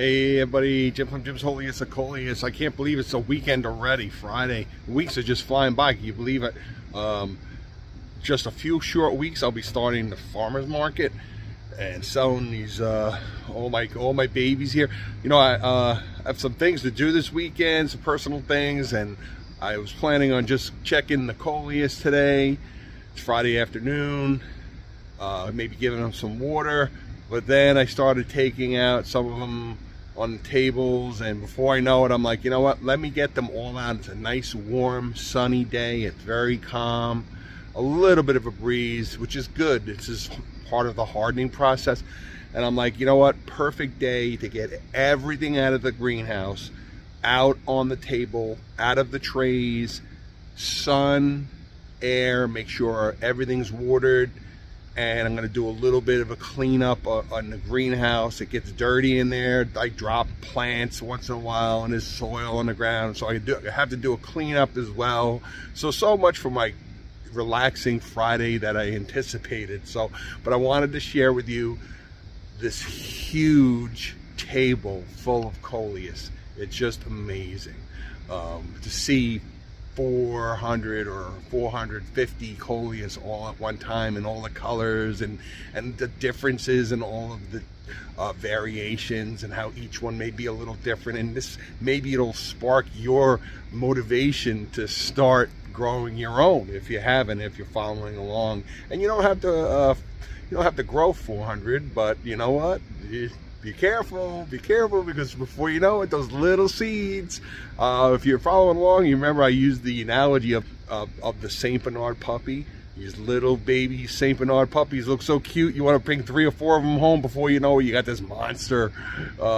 Hey everybody, Jim from Jim's Holiest of Coleus. I can't believe it's a weekend already, Friday. Weeks are just flying by, can you believe it? Just a few short weeks, I'll be starting the farmer's market and selling these, all my babies here. You know, I have some things to do this weekend, some personal things, and I was planning on just checking the Coleus today. It's Friday afternoon, maybe giving them some water. But then I started taking out some of them on the tables, and before I know it, I'm like, you know what, let me get them all out. It's a nice, warm, sunny day. It's very calm, a little bit of a breeze, which is good. This is part of the hardening process. And I'm like, you know what, perfect day to get everything out of the greenhouse, out on the table, out of the trays, sun, air, make sure everything's watered. And I'm going to do a little bit of a cleanup on the greenhouse. It gets dirty in there. I drop plants once in a while, and there's soil on the ground, so I have to do a cleanup as well. So much for my relaxing Friday that I anticipated. But I wanted to share with you this huge table full of Coleus. It's just amazing to see 400 or 450 Coleus all at one time, and all the colors and the differences and all of the variations, and how each one may be a little different. And this, maybe it'll spark your motivation to start growing your own if you haven't, if you're following along. And you don't have to grow 400, but you know what, be careful, because before you know it, those little seeds, if you're following along, you remember I used the analogy of the Saint Bernard puppy. These little baby Saint Bernard puppies look so cute. You want to bring 3 or 4 of them home. Before you know it, you got this monster,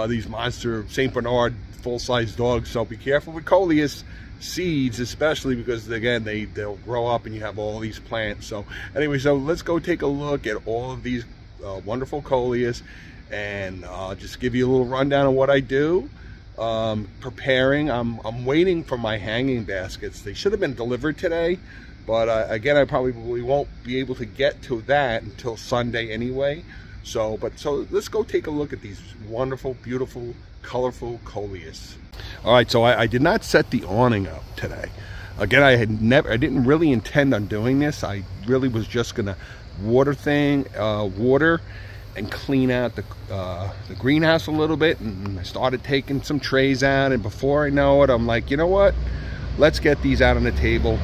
these monster Saint Bernard full-size dogs. So be careful with Coleus seeds, especially because, again, they'll grow up and you have all these plants. So anyway, so let's go take a look at all of these wonderful Coleus, and just give you a little rundown of what I do. Preparing, I'm waiting for my hanging baskets. They should have been delivered today, but again, I probably won't be able to get to that until Sunday anyway. So let's go take a look at these wonderful, beautiful, colorful Coleus. All right, so I did not set the awning up today. Again, I didn't really intend on doing this. I really was just gonna water and clean out the greenhouse a little bit. And I started taking some trays out, and before I know it, I'm like, you know what, let's get these out on the table.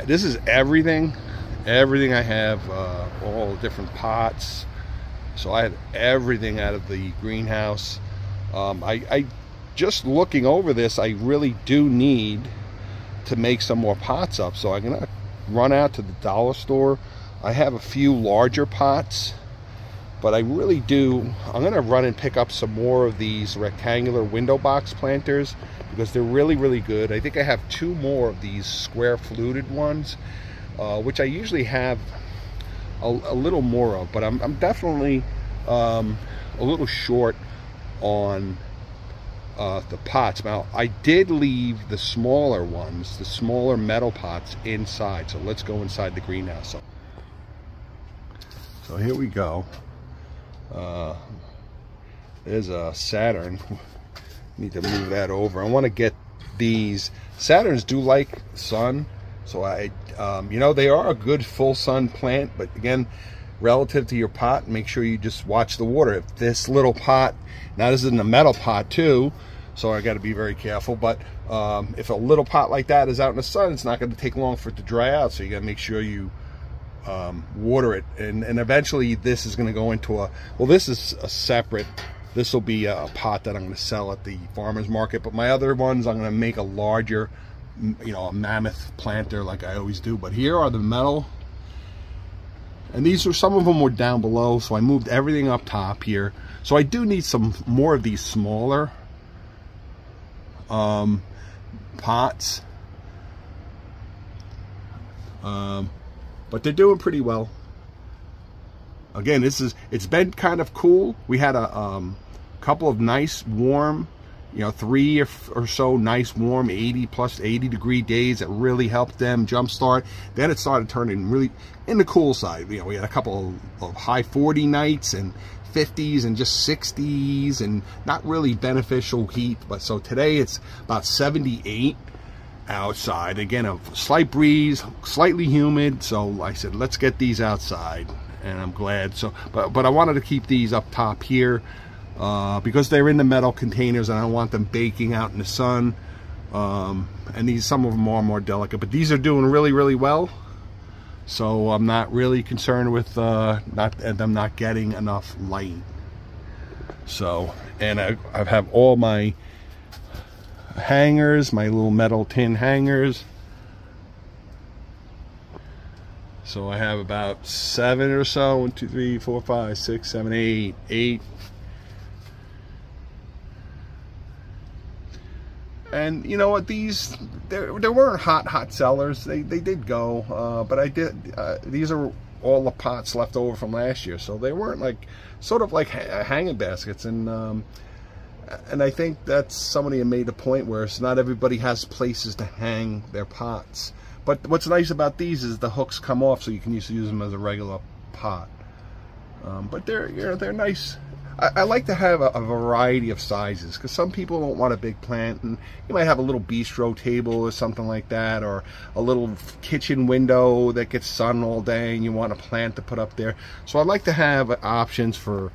This is everything I have, all different pots. So I had everything out of the greenhouse. I just looking over this, I really do need to make some more pots up, so I'm gonna run out to the dollar store. I have a few larger pots, but I really do, I'm gonna run and pick up some more of these rectangular window box planters, because they're really, really good. I think I have 2 more of these square fluted ones, which I usually have a little more of, but I'm definitely a little short on the pots. Now, I did leave the smaller ones, the smaller metal pots, inside, so let's go inside the greenhouse. So here we go. There's a Saturn. Need to move that over. I want to get these. Saturns do like sun, so you know, they are a good full sun plant, but again, relative to your pot, make sure you just watch the water. If this little pot, now this isn't a metal pot too, so I got to be very careful, but if a little pot like that is out in the sun, it's not going to take long for it to dry out, so you got to make sure you water it, and eventually this is going to go into this is a separate, this will be a pot that I'm going to sell at the farmer's market, but my other ones I'm going to make a larger, you know, a mammoth planter like I always do. But here are the metal, and some of them were down below, so I moved everything up top here. So I do need some more of these smaller pots, but they're doing pretty well. Again, it's been kind of cool. We had a couple of nice warm, you know, 3 or so nice warm 80 degree days that really helped them jumpstart. Then it started turning really in the cool side. You know, we had a couple of high 40 nights and 50s and just 60s and not really beneficial heat. But so today it's about 78 outside. Again, a slight breeze, slightly humid. So I said, let's get these outside, and I'm glad. So, but I wanted to keep these up top here because they're in the metal containers, and I don't want them baking out in the sun. And these, some of them are more delicate, but these are doing really well. So I'm not really concerned with them not getting enough light. So, and I have all my hangers, my little metal tin hangers. So I have about 7 or so. 1, 2, 3, 4, 5, 6, 7, 8. And you know what, these there weren't hot sellers. They did go, but I did. These are all the pots left over from last year, so they weren't like sort of like hanging baskets. And I think that's somebody made a point where it's not everybody has places to hang their pots. But what's nice about these is the hooks come off, so you can use them as a regular pot. But they're nice. I like to have a variety of sizes, because some people don't want a big plant, and you might have a little bistro table or something like that, or a little kitchen window that gets sun all day and you want a plant to put up there. So I like to have options for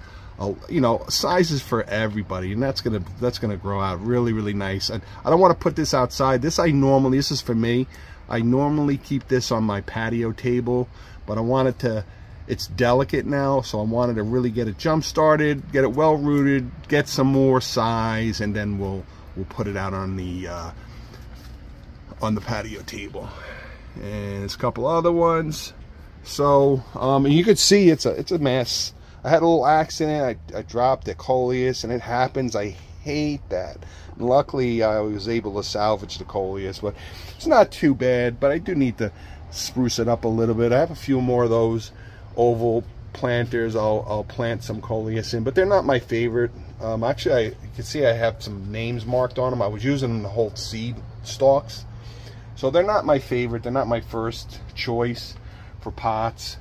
you know, sizes for everybody, and that's gonna grow out really nice. And I don't want to put this outside. This is for me. I normally keep this on my patio table, but I wanted to, it's delicate now, so I wanted to really get it jump started, get it well rooted, get some more size, and then we'll put it out on the patio table. And there's a couple other ones. So you could see it's a mess. I had a little accident. I dropped a Coleus, and it happens. I hate that. And luckily, I was able to salvage the Coleus, but it's not too bad. But I do need to spruce it up a little bit. I have a few more of those oval planters. I'll plant some Coleus in, but they're not my favorite. Actually, you can see I have some names marked on them. I was using them to hold seed stalks, so they're not my favorite. They're not my first choice for pots.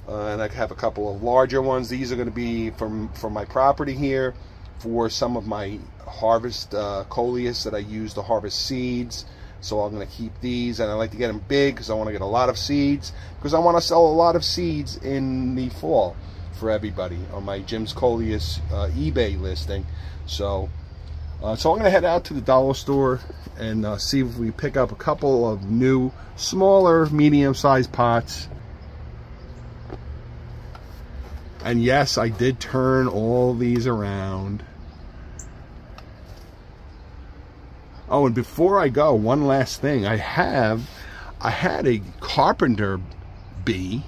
And I have a couple of larger ones. These are going to be from my property here for some of my harvest Coleus that I use to harvest seeds. So I'm going to keep these, and I like to get them big because I want to get a lot of seeds, because I want to sell a lot of seeds in the fall for everybody on my Jim's Coleus eBay listing. So I'm going to head out to the dollar store and see if we pick up a couple of new, smaller, medium-sized pots. And yes, I did turn all these around. Oh, and before I go, one last thing. I had a carpenter bee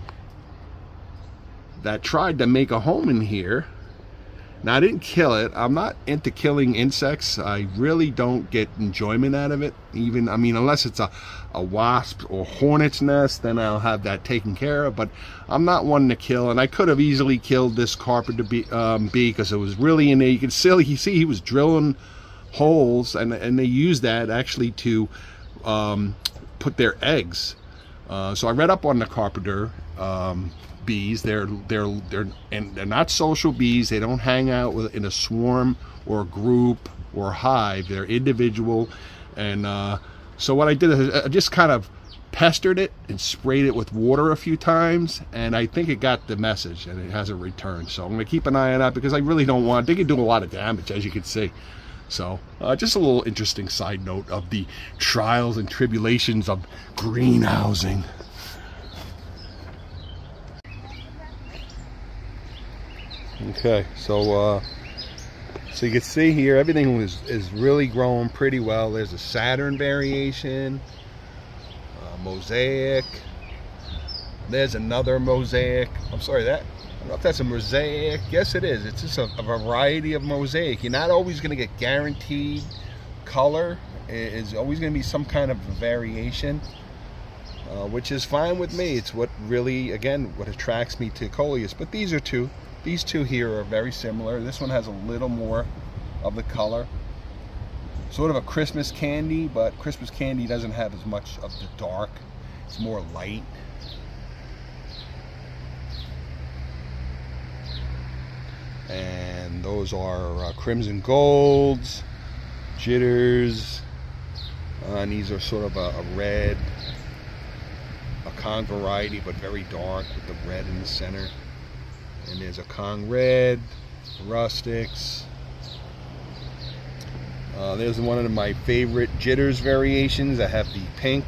that tried to make a home in here. Now, I didn't kill it. I'm not into killing insects. I really don't get enjoyment out of it. Even, I mean, unless it's a wasp or hornet's nest, then I'll have that taken care of. But I'm not one to kill, and I could have easily killed this carpenter bee because it was really in there. You can see he was drilling holes, and they use that actually to put their eggs. So I read up on the carpenter bees. They're not social bees. They don't hang out in a swarm or a group or a hive. They're individual. And so what I did is I just kind of pestered it and sprayed it with water a few times, and I think it got the message, and it hasn't returned. So I'm going to keep an eye on that, because I really don't want, they can do a lot of damage, as you can see. So just a little interesting side note of the trials and tribulations of greenhousing. Okay, so you can see here everything is really growing pretty well. There's a Saturn variation, mosaic. There's another mosaic. I'm sorry, I don't know if that's a mosaic. Yes, it is. It's just a variety of mosaic. You're not always going to get guaranteed color. It's always going to be some kind of variation, which is fine with me. It's what really, again, what attracts me to Coleus. But these two here are very similar. This one has a little more of the color. Sort of a Christmas candy, but Christmas candy doesn't have as much of the dark. It's more light. And those are crimson golds, jitters, and these are sort of a red, a Kong variety, but very dark with the red in the center. And there's a Kong red, rustics. There's one of my favorite jitters variations. I have the pink,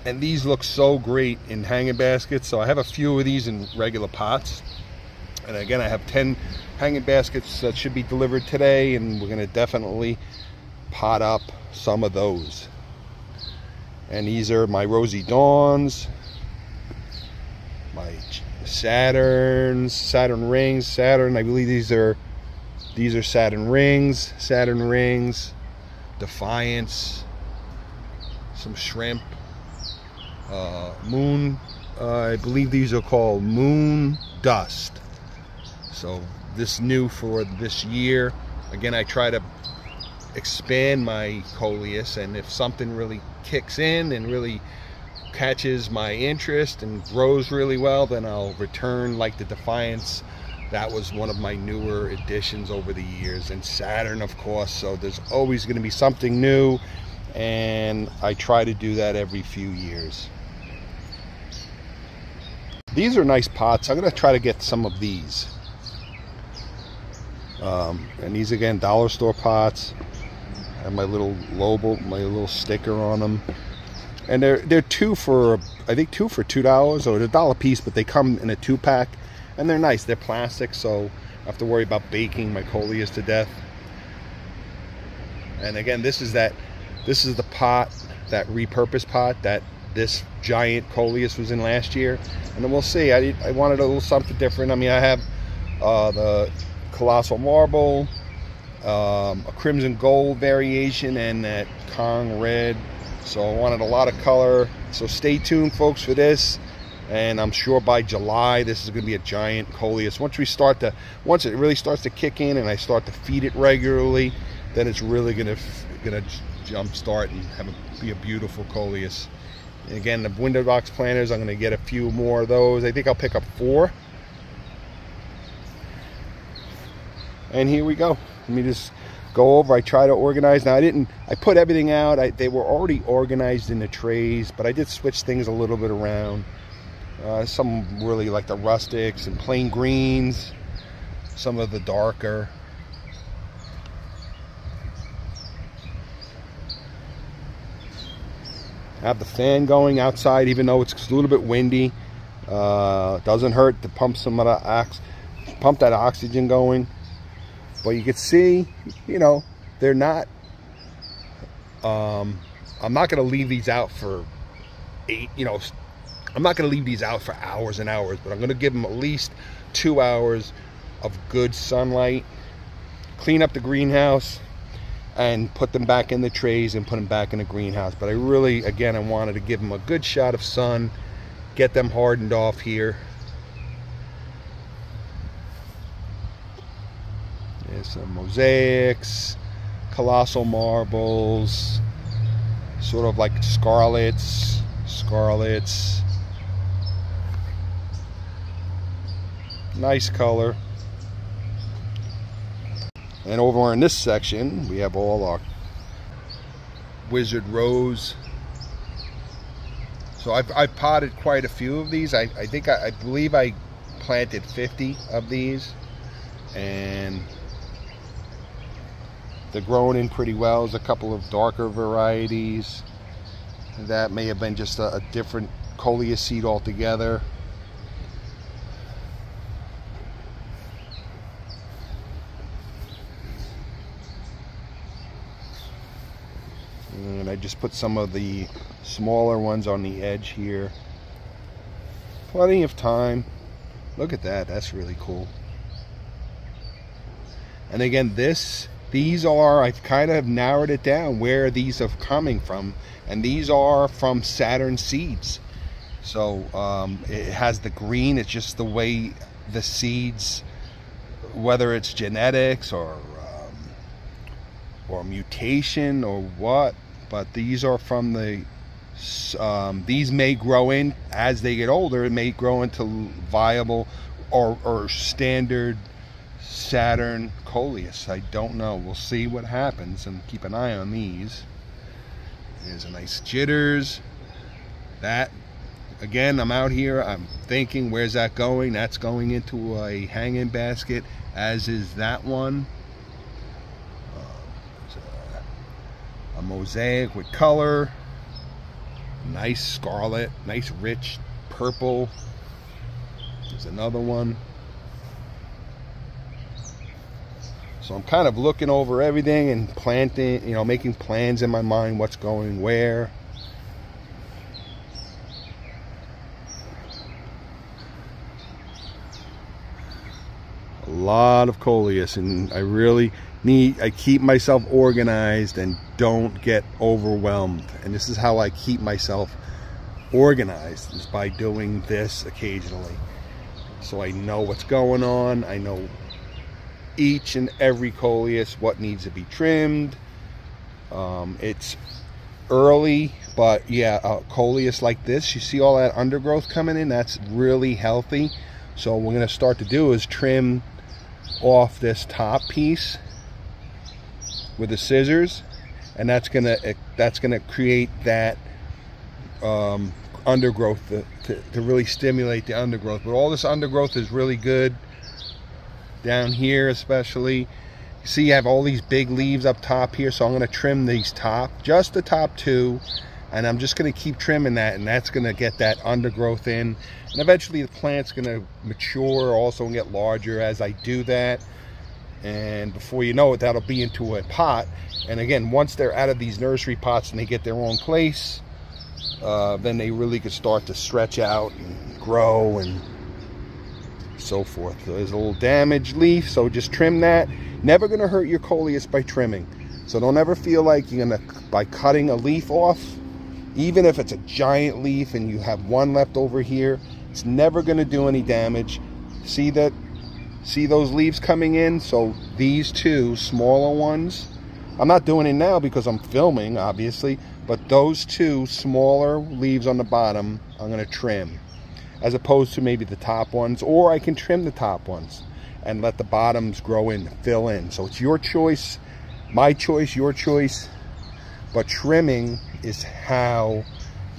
and these look so great in hanging baskets. So I have a few of these in regular pots. And again, I have 10 hanging baskets that should be delivered today, and we're going to definitely pot up some of those. And these are my Rosy Dawns, my Saturn rings. I believe these are Saturn rings, Defiance, some shrimp, moon. I believe these are called moon dust. So this new for this year. Again, I try to expand my Coleus, and if something really kicks in and really catches my interest and grows really well, then I'll return, like the Defiance. That was one of my newer additions over the years. And Saturn, of course, so there's always going to be something new, and I try to do that every few years. These are nice pots. I'm going to try to get some of these. And these, again, dollar store pots. I have my little logo, my little sticker on them. And they're two for, I think, two for $2, or they're $1 a piece, but they come in a 2-pack. And they're nice. They're plastic, so I have to worry about baking my Coleus to death. And again, this is the pot, that repurposed pot that this giant Coleus was in last year. And then we'll see. I wanted a little something different. I mean, I have the Colossal Marble, a Crimson Gold variation, and that Kong Red. So I wanted a lot of color. So stay tuned, folks, for this. And I'm sure by July this is going to be a giant Coleus. Once it really starts to kick in and I start to feed it regularly, then it's really going to jump start and be a beautiful Coleus. And again, the window box planters, I'm going to get a few more of those. I think I'll pick up 4. And here we go. Let me just go over. I try to organize. Now I put everything out. They were already organized in the trays, but I did switch things a little bit around. Some really like the rustics and plain greens, some of the darker. I have the fan going outside, even though it's a little bit windy. Doesn't hurt to pump that oxygen going. But you can see, you know, they're not. I'm not going to leave these out for I'm not going to leave these out for hours and hours, but I'm going to give them at least 2 hours of good sunlight, clean up the greenhouse, and put them back in the trays and put them back in the greenhouse. But I really, again, I wanted to give them a good shot of sun, get them hardened off here. There's some mosaics, colossal marbles, sort of like scarlets. Nice color. And over in this section, we have all our Wizard Rose. So I've potted quite a few of these. I believe I planted 50 of these, and they're growing in pretty well. There's a couple of darker varieties. That may have been just a different Coleus seed altogether. And I just put some of the smaller ones on the edge here. Plenty of time. Look at that. That's really cool. And again, these are, I've kind of narrowed it down where these are coming from. And these are from Saturn seeds. So it has the green. It's just the way the seeds, whether it's genetics or mutation or what, but these are from the these may grow in, as they get older, it may grow into viable or standard Saturn Coleus. I don't know. We'll see what happens, and keep an eye on these. There's a nice jitters. That, again, I'm out here, I'm thinking, where's that going? That's going into a hanging basket, as is that one. A mosaic with color. Nice scarlet, nice rich purple. There's another one. So I'm kind of looking over everything and planting, you know, making plans in my mind, what's going where. A lot of Coleus, and I keep myself organized and don't get overwhelmed. And this is how I keep myself organized, is by doing this occasionally. So I know what's going on. I know each and every Coleus, what needs to be trimmed. It's early, but yeah, Coleus like this, you see all that undergrowth coming in, that's really healthy. So what we're going to start to do is trim off this top piece with the scissors, and that's gonna create that undergrowth to really stimulate the undergrowth. But all this undergrowth is really good down here, especially. You see, you have all these big leaves up top here, so I'm going to trim these just the top two, and I'm just going to keep trimming that, and that's going to get that undergrowth in. And eventually the plant's going to mature also and get larger as I do that. And before you know it, that'll be into a pot. And again, once they're out of these nursery pots and they get their own place, then they really could start to stretch out and grow and so forth. So there's a little damaged leaf, so just trim that. Never going to hurt your Coleus by trimming. So don't ever feel like you're going to, by cutting a leaf off, even if it's a giant leaf and you have one left over here, it's never going to do any damage. See those leaves coming in? So these two smaller ones, I'm not doing it now because I'm filming, obviously, but those two smaller leaves on the bottom, I'm going to trim, as opposed to maybe the top ones, or I can trim the top ones and let the bottoms grow in, fill in. So it's your choice, my choice, your choice, but trimming is how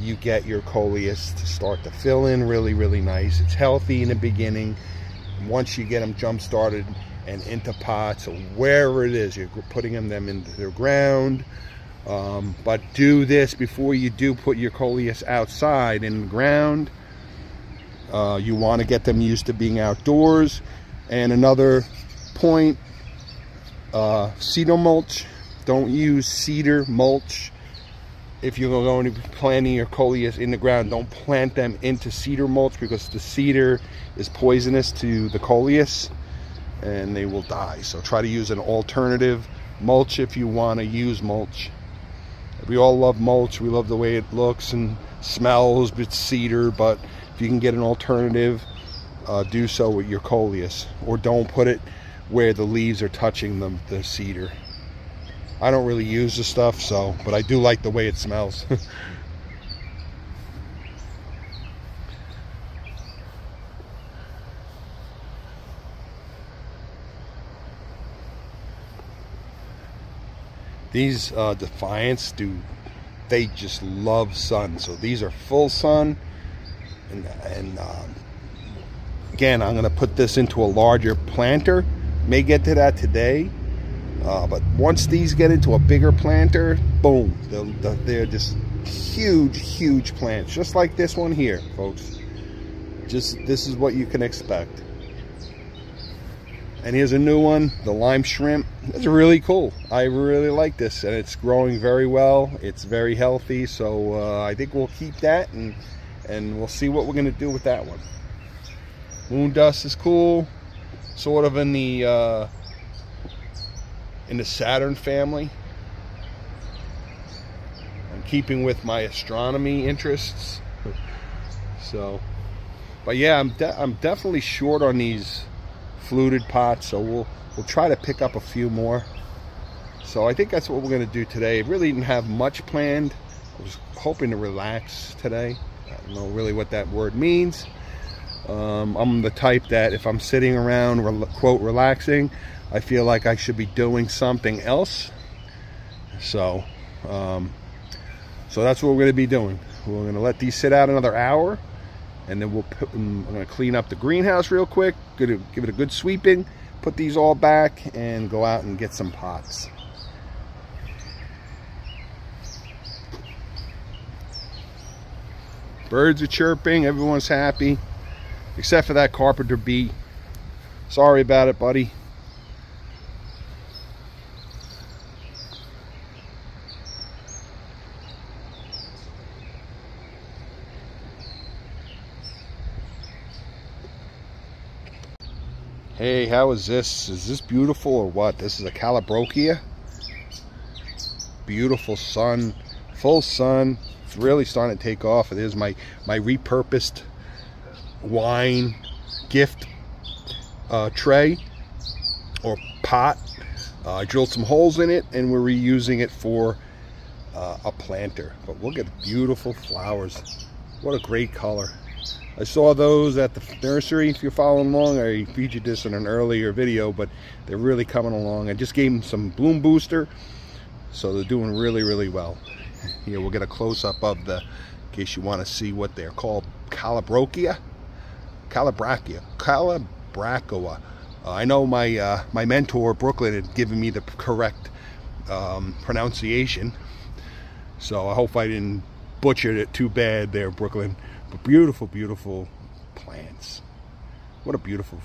you get your Coleus to start to fill in really, really nice. It's healthy in the beginning. Once you get them jump started and into pots or wherever it is, you're putting them into the ground. But do this before you do put your Coleus outside in the ground. You want to get them used to being outdoors. And another point, cedar mulch. Don't use cedar mulch. If you're going to be planting your Coleus in the ground, don't plant them into cedar mulch, because the cedar is poisonous to the Coleus and they will die. So try to use an alternative mulch if you want to use mulch. We all love mulch. We love the way it looks and smells with cedar, but if you can get an alternative, do so with your Coleus, or don't put it where the leaves are touching the cedar. I don't really use the stuff, but I do like the way it smells. These Defiance, they just love sun. So these are full sun, and again, I'm going to put this into a larger planter. May get to that today. But once these get into a bigger planter, boom, they're just huge plants, just like this one here, folks. This is what you can expect. And here's a new one, the lime shrimp. It's really cool. I really like this, and it's growing very well. It's very healthy, so I think we'll keep that, and we'll see what we're going to do with that one. Moon dust is cool, sort of in the Saturn family. I'm keeping with my astronomy interests. So, but yeah, I'm definitely short on these fluted pots, so we'll try to pick up a few more. So I think that's what we're going to do today. I really didn't have much planned. I was hoping to relax today. I don't know really what that word means, I'm the type that if I'm sitting around, quote, relaxing, I feel like I should be doing something else. So that's what we're going to be doing. We're going to let these sit out another hour, and then I'm going to clean up the greenhouse real quick, give it a good sweeping, put these all back, and go out and get some pots. Birds are chirping, everyone's happy, except for that carpenter bee. Sorry about it, buddy. Hey, how is this? Is this beautiful or what? This is a Calabrochia. Beautiful sun, full sun. It's really starting to take off. It is my repurposed wine gift tray or pot. I drilled some holes in it and we're reusing it for a planter. But we'll get beautiful flowers. What a great color. I saw those at the nursery. If you're following along, I featured this in an earlier video, but they're really coming along. I just gave them some bloom booster, so they're doing really, really well. Here, we'll get a close-up of the, in case you want to see what they're called, Calabrochia? Calabracoa. I know my mentor, Brooklyn, had given me the correct pronunciation, so I hope I didn't butcher it too bad there, Brooklyn. But beautiful, beautiful plants. What a beautiful,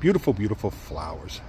beautiful flowers.